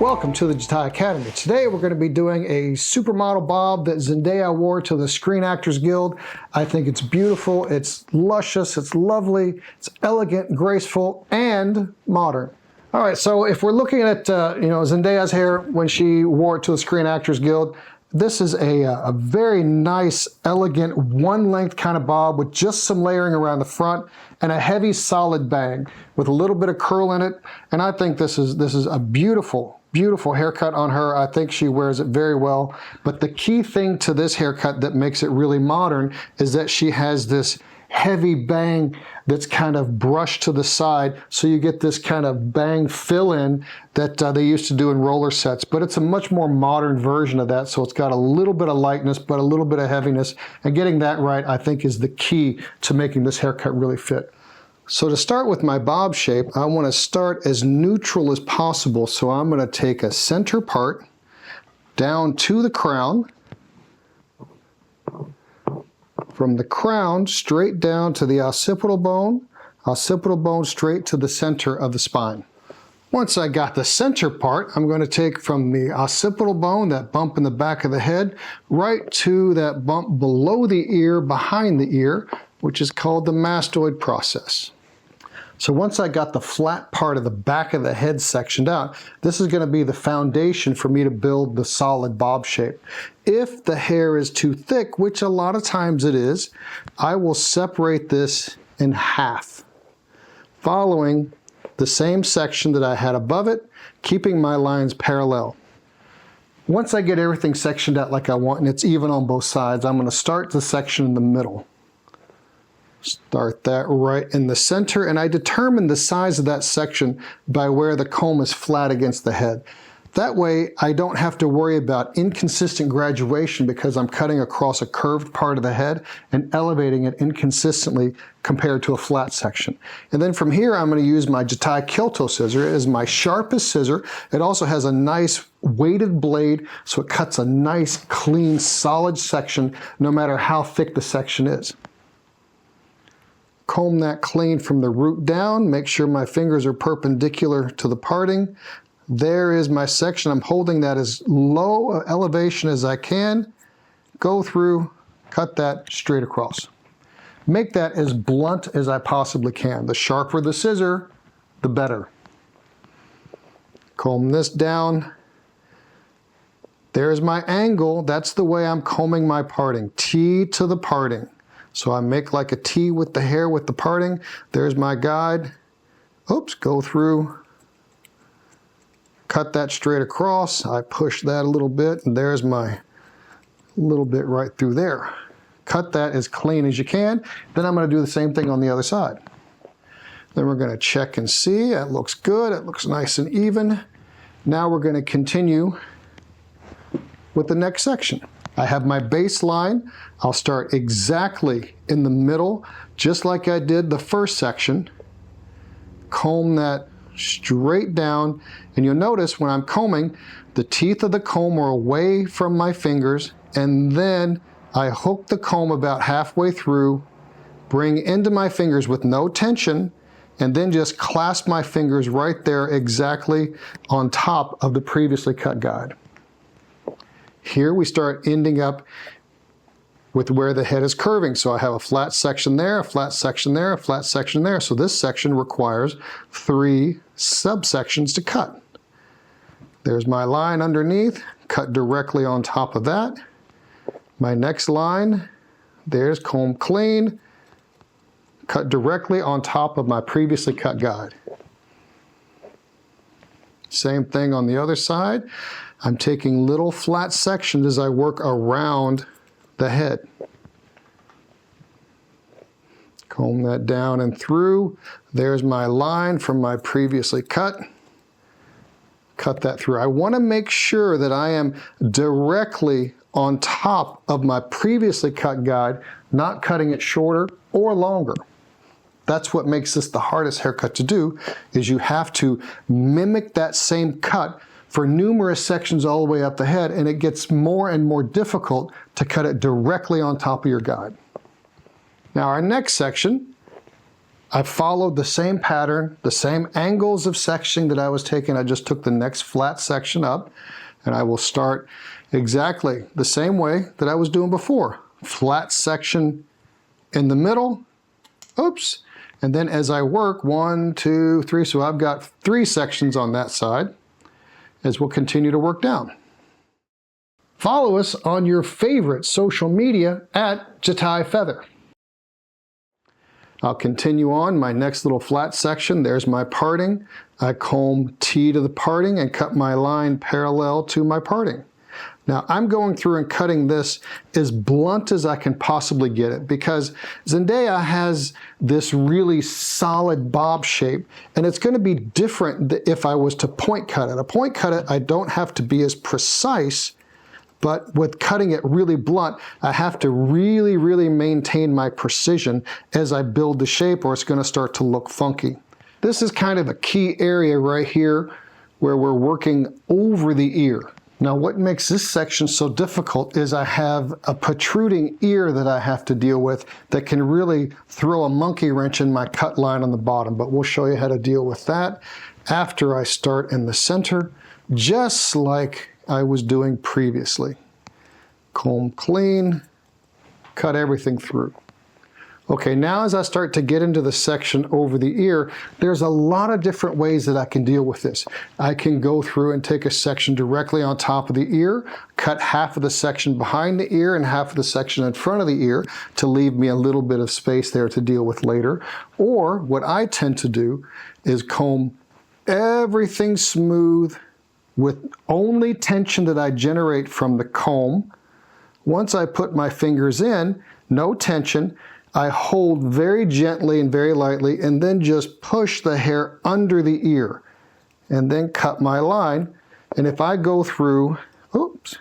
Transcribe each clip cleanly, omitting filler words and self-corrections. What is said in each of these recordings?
Welcome to the Jatai Academy. Today we're going to be doing a supermodel bob that Zendaya wore to the Screen Actors Guild. I think it's beautiful, it's luscious, it's lovely, it's elegant, graceful, and modern. All right, so if we're looking at Zendaya's hair when she wore it to the Screen Actors Guild, this is a very nice, elegant, one-length kind of bob with just some layering around the front and a heavy, solid bang with a little bit of curl in it. And I think this is a beautiful haircut on her. I think she wears it very well. But the key thing to this haircut that makes it really modern is that she has this heavy bang that's kind of brushed to the side, so you get this kind of bang fill-in that they used to do in roller sets, but it's a much more modern version of that, so it's got a little bit of lightness but a little bit of heaviness, and getting that right I think is the key to making this haircut really fit. So to start with my bob shape, I want to start as neutral as possible, so I'm going to take a center part down to the crown. From the crown straight down to the occipital bone straight to the center of the spine. Once I got the center part, I'm going to take from the occipital bone, that bump in the back of the head, right to that bump below the ear, behind the ear, which is called the mastoid process. So once I got the flat part of the back of the head sectioned out, this is going to be the foundation for me to build the solid bob shape. If the hair is too thick, which a lot of times it is, I will separate this in half, following the same section that I had above it, keeping my lines parallel. Once I get everything sectioned out like I want and it's even on both sides, I'm going to start the section in the middle. Start that right in the center, and I determine the size of that section by where the comb is flat against the head. That way I don't have to worry about inconsistent graduation because I'm cutting across a curved part of the head and elevating it inconsistently compared to a flat section. And then from here I'm going to use my Jatai Kyoto scissor as my sharpest scissor. It also has a nice weighted blade, so it cuts a nice, clean, solid section no matter how thick the section is. Comb that clean from the root down, make sure my fingers are perpendicular to the parting. There is my section. I'm holding that as low elevation as I can. Go through, cut that straight across. Make that as blunt as I possibly can. The sharper the scissor, the better. Comb this down. There's my angle. That's the way I'm combing my parting. T to the parting. So I make like a T with the hair with the parting. There's my guide. Oops, go through. Cut that straight across. I push that a little bit, and there's my little bit right through there. Cut that as clean as you can. Then I'm going to do the same thing on the other side. Then we're going to check and see. That looks good. It looks nice and even. Now we're going to continue with the next section. I have my baseline. I'll start exactly in the middle, just like I did the first section. Comb that straight down, and you'll notice when I'm combing, the teeth of the comb are away from my fingers, and then I hook the comb about halfway through, bring into my fingers with no tension, and then just clasp my fingers right there exactly on top of the previously cut guide. Here we start ending up with where the head is curving. So I have a flat section there, a flat section there, a flat section there. So this section requires 3 subsections to cut. There's my line underneath, cut directly on top of that. My next line, there's comb clean, cut directly on top of my previously cut guide. Same thing on the other side. I'm taking little flat sections as I work around the head. Comb that down and through. There's my line from my previously cut. Cut that through. I want to make sure that I am directly on top of my previously cut guide, not cutting it shorter or longer. That's what makes this the hardest haircut to do, is you have to mimic that same cut for numerous sections all the way up the head, and it gets more and more difficult to cut it directly on top of your guide. Now our next section I followed the same pattern, the same angles of sectioning that I was taking. I just took the next flat section up, and I will start exactly the same way that I was doing before. Flat section in the middle, oops, and then as I work, 1, 2, 3, so I've got 3 sections on that side as we'll continue to work down. Follow us on your favorite social media at Jatai Feather. I'll continue on my next little flat section. There's my parting. I comb T to the parting and cut my line parallel to my parting. Now I'm going through and cutting this as blunt as I can possibly get it because Zendaya has this really solid bob shape, and it's going to be different if I was to point cut it. A point cut it, I don't have to be as precise, but with cutting it really blunt, I have to really maintain my precision as I build the shape, or it's going to start to look funky. This is kind of a key area right here where we're working over the ear. Now what makes this section so difficult is I have a protruding ear that I have to deal with that can really throw a monkey wrench in my cut line on the bottom, but we'll show you how to deal with that after I start in the center, just like I was doing previously. Comb clean, cut everything through. Okay, now as I start to get into the section over the ear, there's a lot of different ways that I can deal with this. I can go through and take a section directly on top of the ear, cut half of the section behind the ear and half of the section in front of the ear to leave me a little bit of space there to deal with later. Or what I tend to do is comb everything smooth with only tension that I generate from the comb. Once I put my fingers in, no tension, I hold very gently and very lightly and then just push the hair under the ear and then cut my line. And if I go through, oops,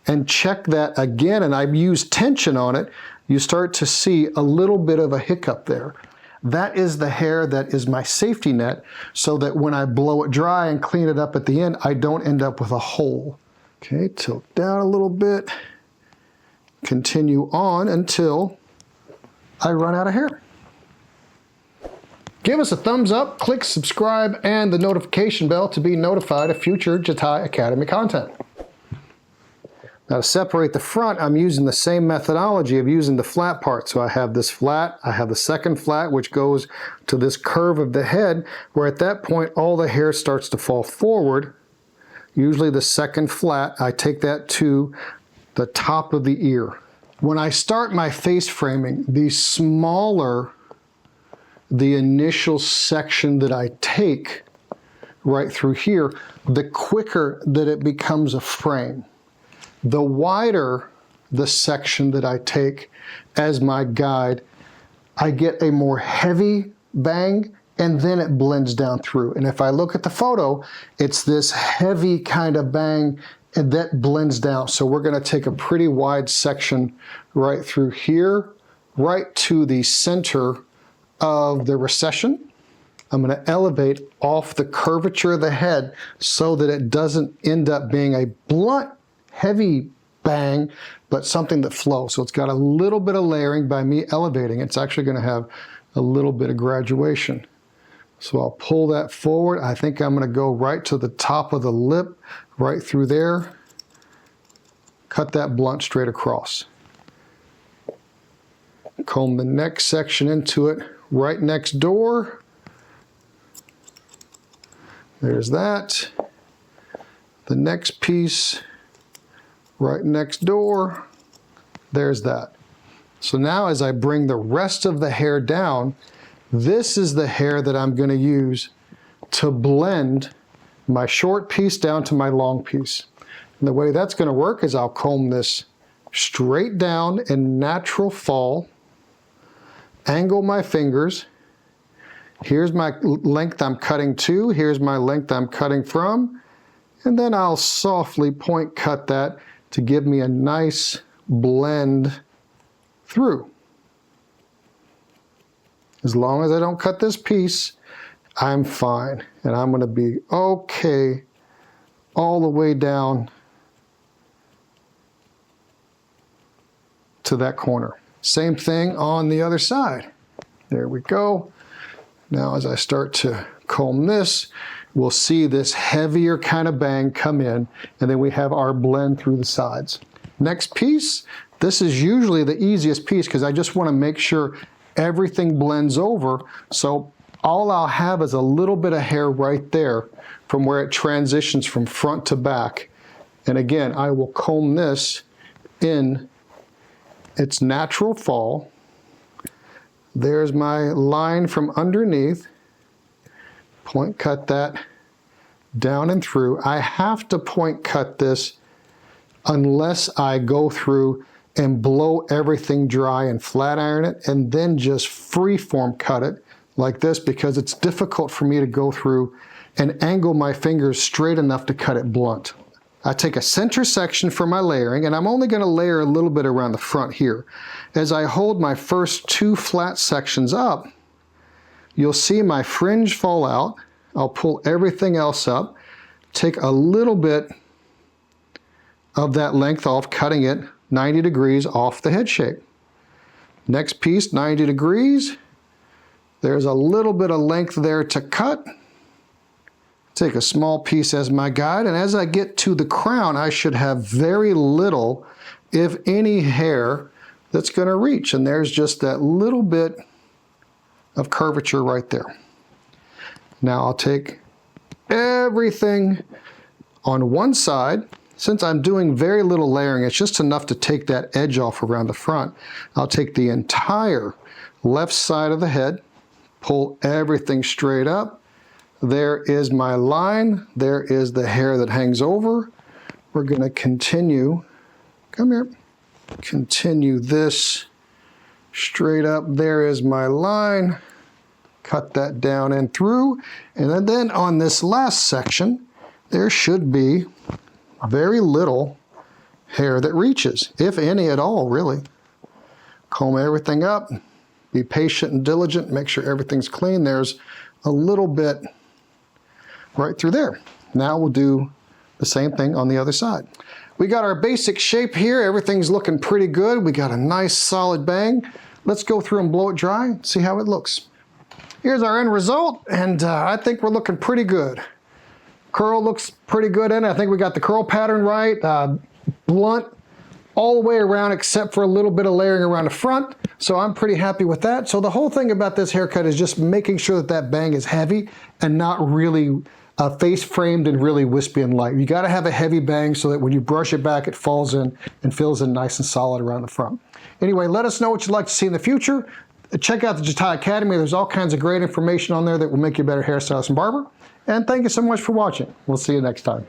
and check that again and I use tension on it, you start to see a little bit of a hiccup there. That is the hair that is my safety net so that when I blow it dry and clean it up at the end, I don't end up with a hole. Okay, tilt down a little bit, continue on until I run out of hair. Give us a thumbs up, click subscribe, and the notification bell to be notified of future Jatai Academy content. Now to separate the front, I'm using the same methodology of using the flat part. So I have this flat, I have the second flat, which goes to this curve of the head, where at that point all the hair starts to fall forward. Usually the second flat, I take that to the top of the ear. When I start my face framing, the smaller the initial section that I take right through here, the quicker that it becomes a frame. The wider the section that I take as my guide, I get a more heavy bang and then it blends down through. And if I look at the photo, it's this heavy kind of bang and that blends down. So we're gonna take a pretty wide section right through here, right to the center of the recession. I'm gonna elevate off the curvature of the head so that it doesn't end up being a blunt, heavy bang, but something that flows. So it's got a little bit of layering by me elevating. It's actually gonna have a little bit of graduation. So I'll pull that forward. I think I'm gonna go right to the top of the lip, right through there. Cut that blunt straight across. Comb the next section into it right next door. There's that. The next piece right next door. There's that. So now as I bring the rest of the hair down, this is the hair that I'm going to use to blend my short piece down to my long piece. And the way that's going to work is I'll comb this straight down in natural fall, angle my fingers. Here's my length I'm cutting to, here's my length I'm cutting from, and then I'll softly point cut that to give me a nice blend through. As long as I don't cut this piece, I'm fine. And I'm gonna be okay all the way down to that corner. Same thing on the other side. There we go. Now as I start to comb this, we'll see this heavier kind of bang come in, and then we have our blend through the sides. Next piece, this is usually the easiest piece because I just want to make sure everything blends over. So all I'll have is a little bit of hair right there from where it transitions from front to back. And again, I will comb this in its natural fall. There's my line from underneath. Point cut that down and through. I have to point cut this unless I go through and blow everything dry and flat iron it and then just freeform cut it like this, because it's difficult for me to go through and angle my fingers straight enough to cut it blunt. I take a center section for my layering, and I'm only going to layer a little bit around the front here. As I hold my first 2 flat sections up, you'll see my fringe fall out. I'll pull everything else up, take a little bit of that length off, cutting it 90 degrees off the head shape. Next piece, 90 degrees. There's a little bit of length there to cut. Take a small piece as my guide, and as I get to the crown, I should have very little, if any, hair that's going to reach. And there's just that little bit of curvature right there. Now I'll take everything on one side. Since I'm doing very little layering, it's just enough to take that edge off around the front. I'll take the entire left side of the head, pull everything straight up. There is my line. There is the hair that hangs over. We're going to continue, come here, continue this straight up. There is my line. Cut that down and through. And then on this last section, there should be very little hair that reaches, if any at all, really. Comb everything up. Be patient and diligent. Make sure everything's clean. There's a little bit right through there. Now we'll do the same thing on the other side. We got our basic shape here. Everything's looking pretty good. We got a nice solid bang. Let's go through and blow it dry, see how it looks. Here's our end result, and I think we're looking pretty good. Curl looks pretty good in it. I think we got the curl pattern right. Blunt all the way around except for a little bit of layering around the front. So I'm pretty happy with that. So the whole thing about this haircut is just making sure that that bang is heavy and not really face framed and really wispy and light. You got to have a heavy bang so that when you brush it back, it falls in and fills in nice and solid around the front. Anyway, let us know what you'd like to see in the future. Check out the Jatai Academy. There's all kinds of great information on there that will make you a better hairstylist and barber. And thank you so much for watching. We'll see you next time.